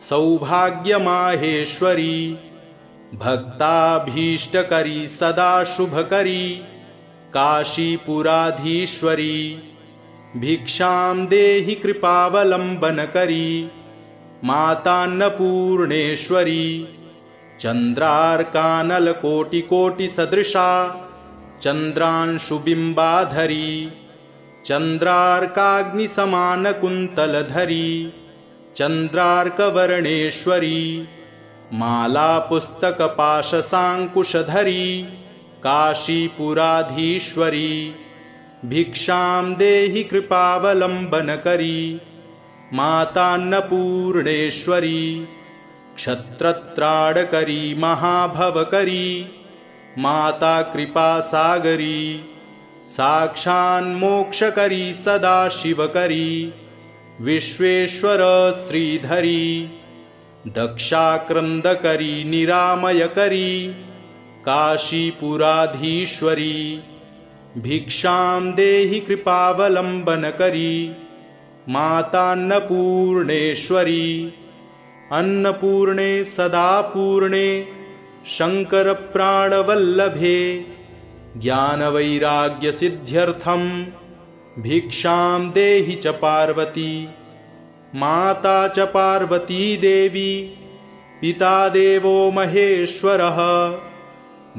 Speaker 1: सौभाग्यमाहेश्वरी भक्ताभीष्टकरी सदा शुभकरी काशीपुराधीश्वरी भिक्षां देहि कृपावलंबनकरी मातान्नपूर्णेश्वरी चन्द्रार्कानलकोटिकोटिसदृशा चन्द्रांशुबिम्बाधरी चन्द्रार्काग्निसमानकुन्तलधरी चन्द्रार्कवर्णेश्वरी मालापुस्तकपाशसाङ्कुशधरी काशीपुराधीश्वरी भिक्षां देहि कृपावलंबनकरी मातान्नपूर्णेश्वरी क्षत्रत्राडकरी महाभवकरी माता कृपासागरी साक्षान्मोक्षकरी सदा शिवकरी विश्वेश्वर श्रीधरी दक्षाक्रंदकरी निरामयकरी काशीपुराधीश्वरी भिक्षां देहि कृपावलंबनकरी मातान्नपूर्णेश्वरी अन्नपूर्णे सदा पूर्णे शंकर प्राणवल्लभे ज्ञानवैराग्यसिद्ध्यर्थं भिक्षां देहि च पार्वती माता च पार्वती देवी पिता देवो महेश्वरः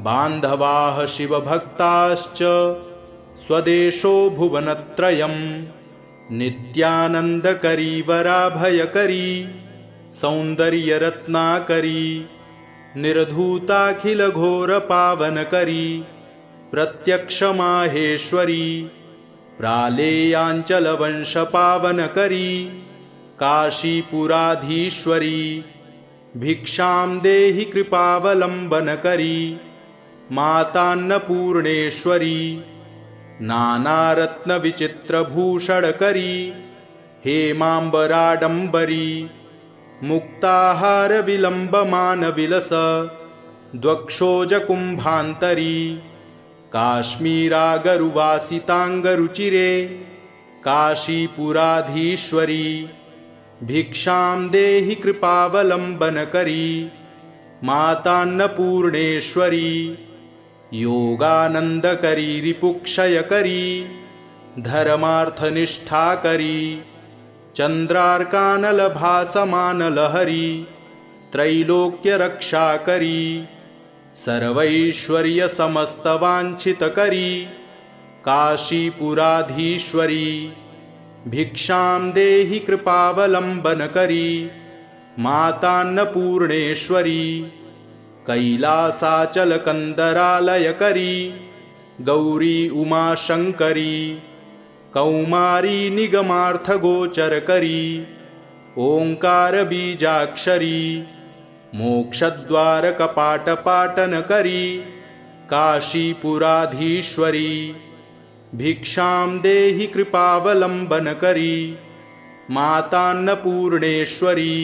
Speaker 1: बान्धवाः शिवभक्ताश्च स्वदेशो भुवनत्रयम् नित्यानन्दकरी वराभयकरी सौन्दर्यरत्नाकरी निर्धूताखिलघोरपावनकरी प्रत्यक्षमाहेश्वरी प्रालेयाञ्चलवंशपावनकरी काशीपुराधीश्वरी भिक्षां देहि कृपावलंबनकरी मातान्नपूर्णेश्वरी नानारत्नविचित्रभूषणकरी हेमाम्बराडम्बरी मुक्ताहारविलम्बमानविलस द्वक्षोजकुम्भान्तरी काश्मीरागरुवासिताङ्गरुचिरे काशीपुराधीश्वरी भिक्षां देहि कृपावलंबनकरी मातान्नपूर्णेश्वरी योगानन्दकरी रिपुक्षयकरी धर्मार्थनिष्ठाकरी चन्द्रार्कानलभासमानलहरी त्रैलोक्यरक्षाकरी सर्वैश्वर्यसमस्तवाञ्छितकरी काशीपुराधीश्वरी भिक्षां देहि कृपावलंबनकरी मातान्नपूर्णेश्वरी कैलासाचलकन्दरालयकरी गौरी उमाशंकरी कौमारी निगमार्थगोचरकरी ओंकारबीजाक्षरी मोक्षद्वारकपाटपाटनकरी काशीपुराधीश्वरी भिक्षां देहि कृपावलंबनकरी मातान्नपूर्णेश्वरी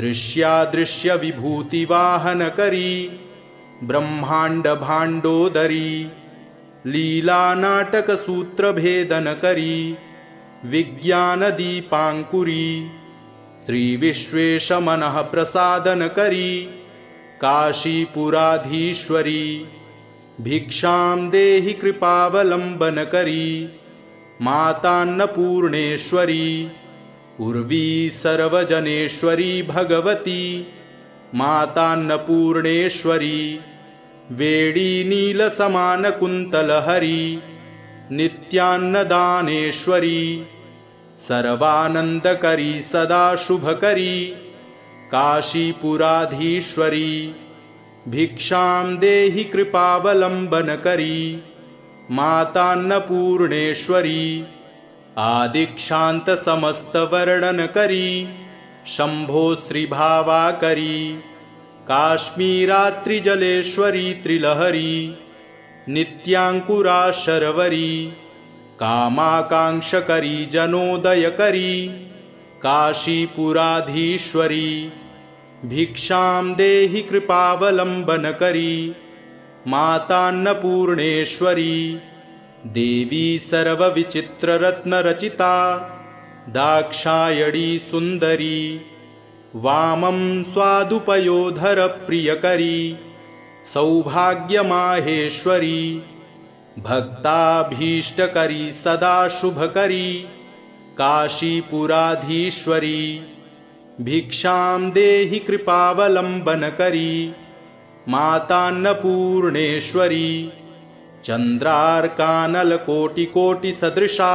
Speaker 1: दृश्यादृश्यविभूतिवाहनकरी ब्रह्माण्डभाण्डोदरी लीलानाटकसूत्रभेदनकरी विज्ञानदीपाङ्कुरी श्रीविश्वेशमनःप्रसादनकरी काशीपुराधीश्वरी भिक्षां देहि कृपावलंबनकरी मातान्नपूर्णेश्वरी उर्वी सर्वजनेश्वरी भगवती मातान्नपूर्णेश्वरी वेडी नीलसमानकुन्तलहरी नित्यान्नदानेश्वरी सर्वानन्दकरी सदा शुभकरी काशीपुराधीश्वरी भिक्षां देहि कृपावलंबनकरी मातान्नपूर्णेश्वरी आदिक्षान्तसमस्तवर्णनकरी शम्भो श्रीभावाकरी काश्मीरात्रिजलेश्वरी त्रिलहरी नित्याङ्कुरा शर्वरी कामाकाङ्क्षकरी जनोदयकरी काशीपुराधीश्वरी भिक्षां देहि कृपावलंबनकरी मातान्नपूर्णेश्वरी देवी सर्वविचित्ररत्नरचिता दाक्षायणी सुन्दरी वामं स्वादुपयोधरप्रियकरी सौभाग्यमाहेश्वरी भक्ताभीष्टकरी सदा शुभकरी काशीपुराधीश्वरी भिक्षां देहि कृपावलंबनकरी मातान्नपूर्णेश्वरी चन्द्रार्कानलकोटिकोटिसदृशा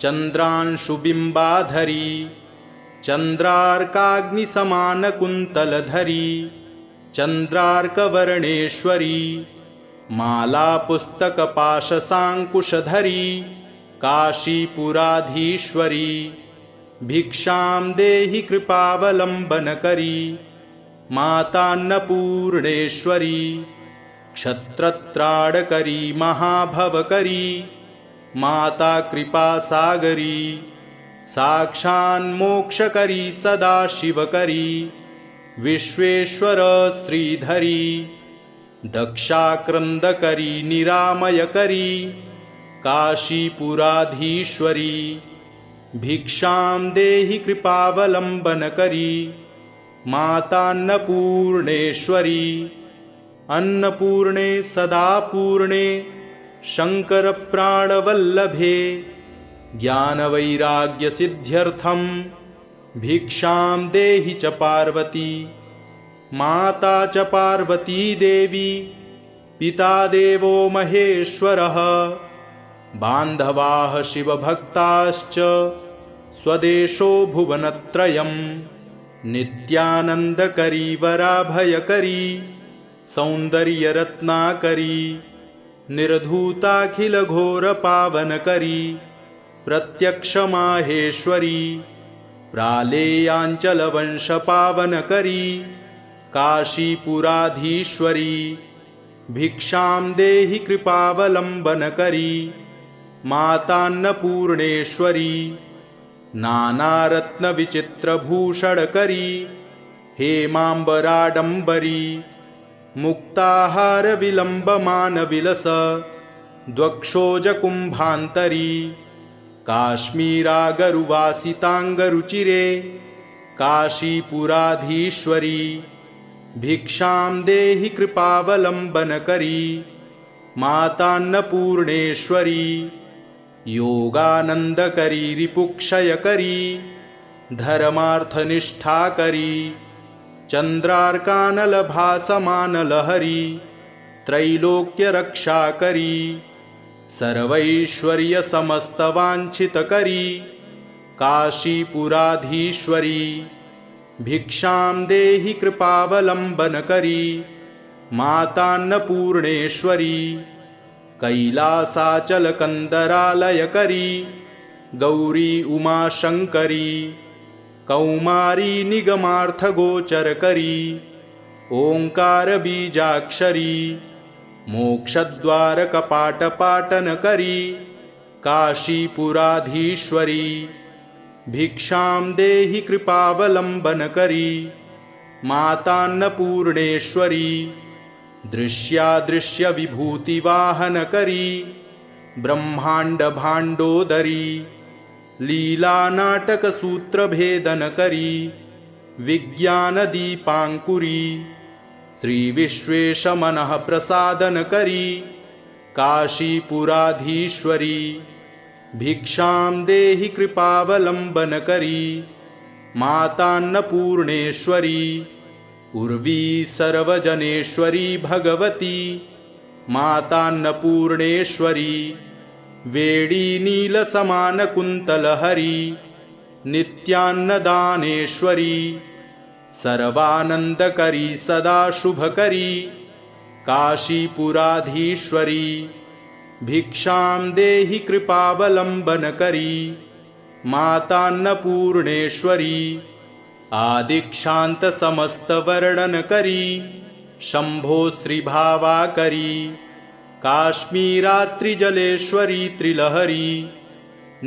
Speaker 1: चन्द्रांशुबिम्बाधरी चन्द्रार्काग्निसमानकुन्तलधरी चन्द्रार्कवर्णेश्वरी मालापुस्तकपाशसाङ्कुशधरी काशीपुराधीश्वरी भिक्षां देहि कृपावलंबनकरी मातान्नपूर्णेश्वरी क्षत्रत्राडकरी महाभवकरी माता कृपा सागरी साक्षान्मोक्षकरी सदाशिवकरी विश्वेश्वर श्रीधरी दक्षाक्रंदकरी निरामयकरी काशीपुराधीश्वरी भिक्षां देहि कृपावलंबनकरी मातान्नपूर्णेश्वरी अन्नपूर्णे सदापूर्णे शंकर प्राणवल्लभे ज्ञानवैराग्यसिद्ध्यर्थं भिक्षां देहि च पार्वती माता च पार्वती देवी पिता देवो महेश्वरः बान्धवाः शिवभक्ताश्च स्वदेशो भुवनत्रयम् नित्यानन्दकरी वराभयकरी सौन्दर्यरत्नाकरी निर्धूताखिलघोरपावनकरी प्रत्यक्षमाहेश्वरी प्रालेयाञ्चलवंशपावनकरी काशीपुराधीश्वरी भिक्षां देहि कृपावलंबनकरी मातान्नपूर्णेश्वरी नानारत्नविचित्रभूषणकरी हेमाम्बराडम्बरी मुक्ताहारविलम्बमानविलस द्वक्षोजकुम्भान्तरी काश्मीरागरुवासिताङ्गरुचिरे काशीपुराधीश्वरी भिक्षां देहि कृपावलंबनकरी मातान्नपूर्णेश्वरी योगानन्दकरी रिपुक्षयकरी धर्मार्थनिष्ठाकरी चन्द्रार्कानलभासमानलहरी त्रैलोक्यरक्षाकरी सर्वैश्वर्यसमस्तवाञ्छितकरी काशीपुराधीश्वरी भिक्षां देहि कृपावलंबनकरी मातान्नपूर्णेश्वरी कैलासाचलकन्दरालयकरी गौरी उमाशंकरी कौमारी निगमार्थगोचरकरी ओंकारबीजाक्षरी मोक्षद्वारकपाटपाटनकरी काशीपुराधीश्वरी भिक्षां देहि कृपावलंबनकरी मातान्नपूर्णेश्वरी दृश्यादृश्यविभूतिवाहनकरी ब्रह्माण्डभाण्डोदरी लीलानाटकसूत्रभेदनकरी विज्ञानदीपाङ्कुरी श्रीविश्वेशमनः प्रसादनकरी काशीपुराधीश्वरी भिक्षां देहि कृपावलंबनकरी मातान्नपूर्णेश्वरी उर्वी सर्वजनेश्वरी भगवती मातान्नपूर्णेश्वरी वेडी नीलसमानकुन्तलहरी नित्यान्नदानेश्वरी सर्वानन्दकरी सदा शुभकरी काशीपुराधीश्वरी भिक्षां देहि कृपावलंबनकरी मातान्नपूर्णेश्वरी आदिक्षान्तसमस्तवर्णनकरी शम्भो श्रीभावाकरी काश्मीरात्रिजलेश्वरी त्रिलहरी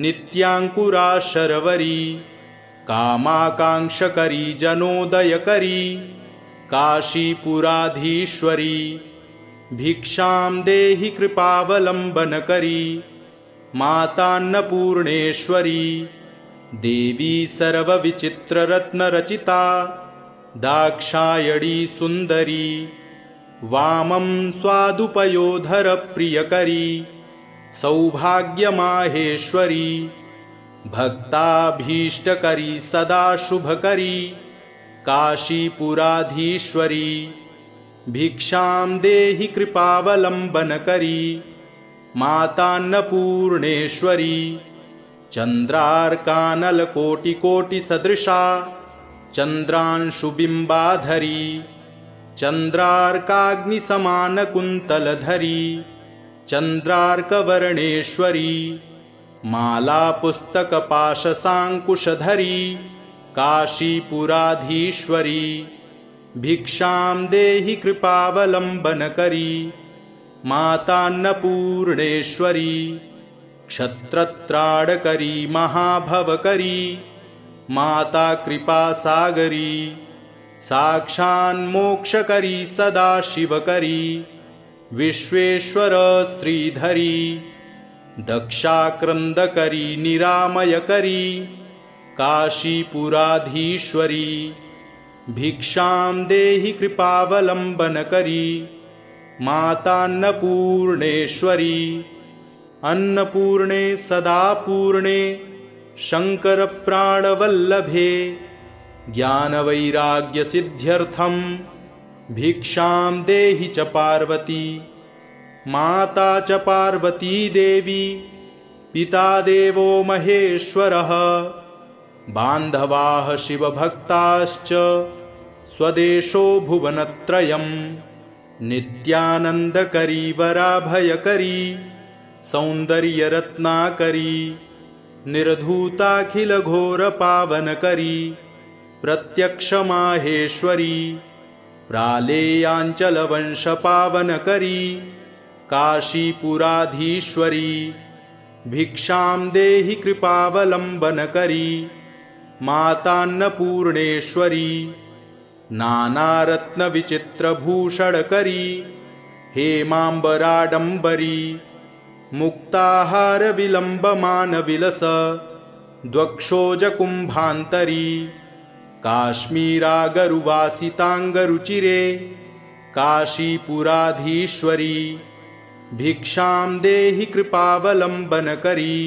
Speaker 1: नित्याङ्कुरा शर्वरी कामाकाङ्क्षकरी जनोदयकरी काशीपुराधीश्वरी भिक्षां देहि कृपावलंबनकरी मातान्नपूर्णेश्वरी देवी सर्वविचित्ररत्नरचिता दाक्षायणी सुन्दरी वामं स्वादुपयोधरप्रियकरी सौभाग्यमाहेश्वरी भक्ताभीष्टकरी सदा शुभकरी काशीपुराधीश्वरी भिक्षां देहि कृपावलंबनकरी मातान्नपूर्णेश्वरी चन्द्रार्कानलकोटिकोटिसदृशा चन्द्रांशुबिम्बाधरी चन्द्रार्काग्निसमानकुन्तलधरी चन्द्रार्कवर्णेश्वरी मालापुस्तकपाशसाङ्कुशधरी काशीपुराधीश्वरी भिक्षां देहि कृपावलम्बनकरी मातान्नपूर्णेश्वरी क्षत्रत्राडकरी महाभवकरी माता कृपासागरी साक्षान्मोक्षकरी सदाशिवकरी विश्वेश्वर श्रीधरी दक्षाक्रन्दकरी निरामयकरी काशीपुराधीश्वरी भिक्षां देहि कृपावलम्बनकरी मातान्नपूर्णेश्वरी अन्नपूर्णे सदापूर्णे शङ्करप्राणवल्लभे ज्ञानवैराग्यसिद्ध्यर्थं भिक्षां देहि च पार्वती माता च पार्वती देवी पिता देवो महेश्वरः बान्धवाः शिवभक्ताश्च स्वदेशो भुवनत्रयम् नित्यानन्दकरी वराभयकरी सौन्दर्यरत्नाकरी निर्धूताखिलघोरपावनकरी प्रत्यक्षमाहेश्वरी प्रालेयाञ्चलवंशपावनकरी काशीपुराधीश्वरी भिक्षां देहि कृपावलम्बनकरी मातान्नपूर्णेश्वरी नानारत्नविचित्रभूषणकरी हेमाम्बराडम्बरी मुक्ताहारविलम्बमानविलस द्वक्षोजकुम्भान्तरी काश्मीरागरुवासिताङ्गरुचिरे काशीपुराधीश्वरी भिक्षां देहि कृपावलम्बनकरी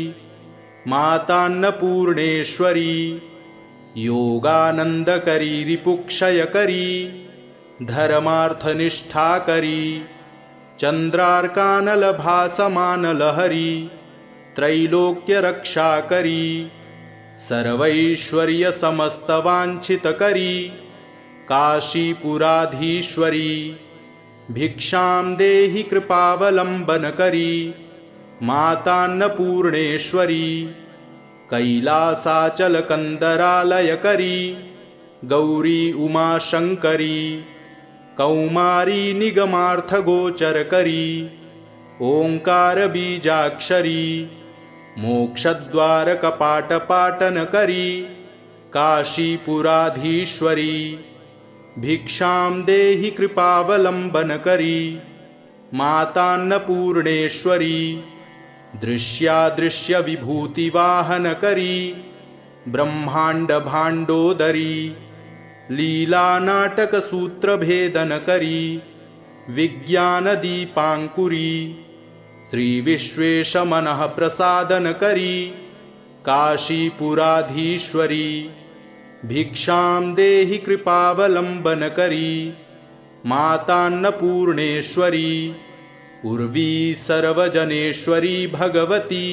Speaker 1: मातान्नपूर्णेश्वरी योगानन्दकरी रिपुक्षयकरी धर्मार्थनिष्ठाकरी चन्द्रार्कानलभासमानलहरी त्रैलोक्यरक्षाकरी सर्वैश्वर्यसमस्तवाञ्छितकरी काशीपुराधीश्वरी भिक्षां देहि कृपावलम्बनकरी मातान्नपूर्णेश्वरी कैलासाचलकन्दरालयकरी गौरी उमाशङ्करी कौमारी निगमार्थगोचरकरी ओङ्कारबीजाक्षरी मोक्षद्वारकपाटपाटनकरी काशीपुराधीश्वरी भिक्षां देहि कृपावलम्बनकरी मातान्नपूर्णेश्वरी दृश्यादृश्यविभूतिवाहनकरी ब्रह्माण्डभाण्डोदरी लीलानाटकसूत्रभेदनकरी विज्ञानदीपाङ्कुरी श्रीविश्वेशमनः प्रसादनकरी काशीपुराधीश्वरी भिक्षां देहि कृपावलम्बनकरी मातान्नपूर्णेश्वरी उर्वी सर्वजनेश्वरी भगवती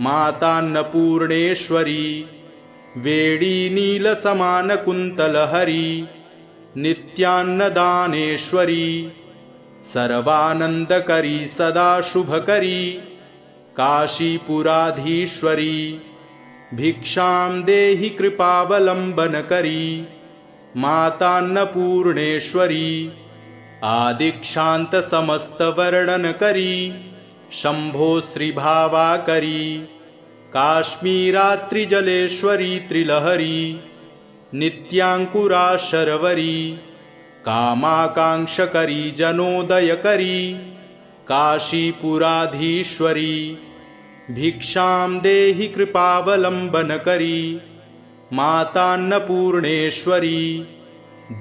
Speaker 1: मातान्नपूर्णेश्वरी वेडी नीलसमानकुन्तलहरी नित्यान्नदानेश्वरी सर्वानन्दकरी सदा शुभकरी काशीपुराधीश्वरी भिक्षां देहि कृपावलम्बनकरी मातान्नपूर्णेश्वरी आदिक्षान्तसमस्तवर्णनकरी शम्भो श्रीभावाकरी काश्मीरात्रिजलेश्वरी त्रिलहरी नित्याङ्कुरा शर्वरी कामाकाङ्क्षकरी जनोदयकरी काशीपुराधीश्वरी भिक्षां देहि कृपावलम्बनकरी मातान्नपूर्णेश्वरी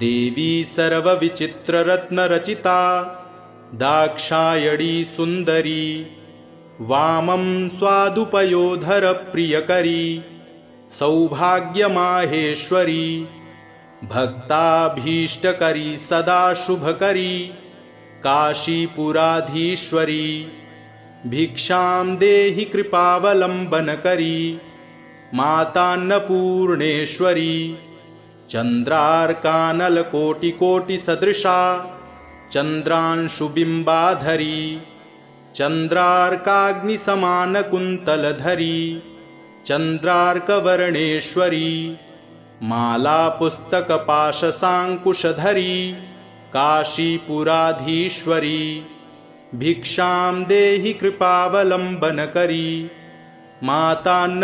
Speaker 1: देवी सर्वविचित्ररत्नरचिता दाक्षायणी सुन्दरी वामं स्वादुपयोधरप्रियकरी सौभाग्यमाहेश्वरी भक्ताभीष्टकरी सदा शुभकरी काशीपुराधीश्वरी भिक्षां देहि कृपावलम्बनकरी मातान्नपूर्णेश्वरी चन्द्रार्कानलकोटिकोटिसदृशा चन्द्रांशुबिम्बाधरी चन्द्रार्काग्निसमानकुन्तलधरी चन्द्रार्कवर्णेश्वरी माला पुस्तक पाशसाङ्कुशधरी काशीपुराधीश्वरी भिक्षां देहि कृपावलम्बनकरी मातान्नपूर्णेश्वरी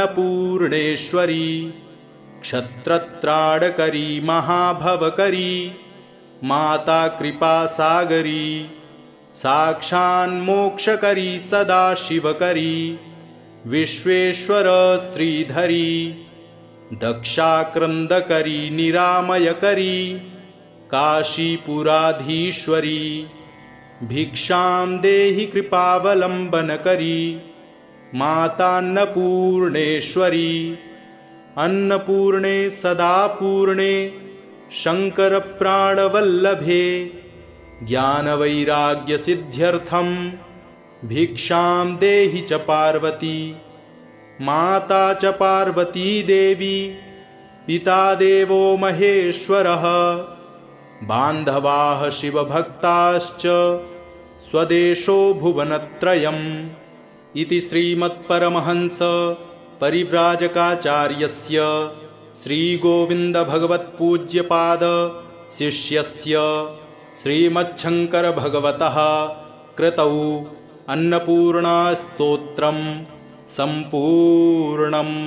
Speaker 1: क्षत्रत्राडकरी महाभवकरी माता कृपासागरी साक्षान्मोक्षकरी सदाशिवकरी विश्वेश्वर श्रीधरी दक्षाक्रन्दकरी निरामयकरी काशीपुराधीश्वरी भिक्षां देहि कृपावलम्बनकरी मातान्नपूर्णेश्वरी अन्नपूर्णे सदापूर्णे शङ्करप्राणवल्लभे ज्ञानवैराग्यसिद्ध्यर्थं भिक्षां देहि च पार्वती माता च पार्वती देवी पिता देवो महेश्वरः बान्धवाः शिवभक्ताश्च स्वदेशो भुवनत्रयम् इति श्रीमत्परमहंस परिव्राजकाचार्यस्य श्रीगोविन्दभगवत्पूज्यपाद शिष्यस्य श्रीमच्छङ्करभगवतः कृतौ अन्नपूर्णास्तोत्रं सम्पूर्णम्।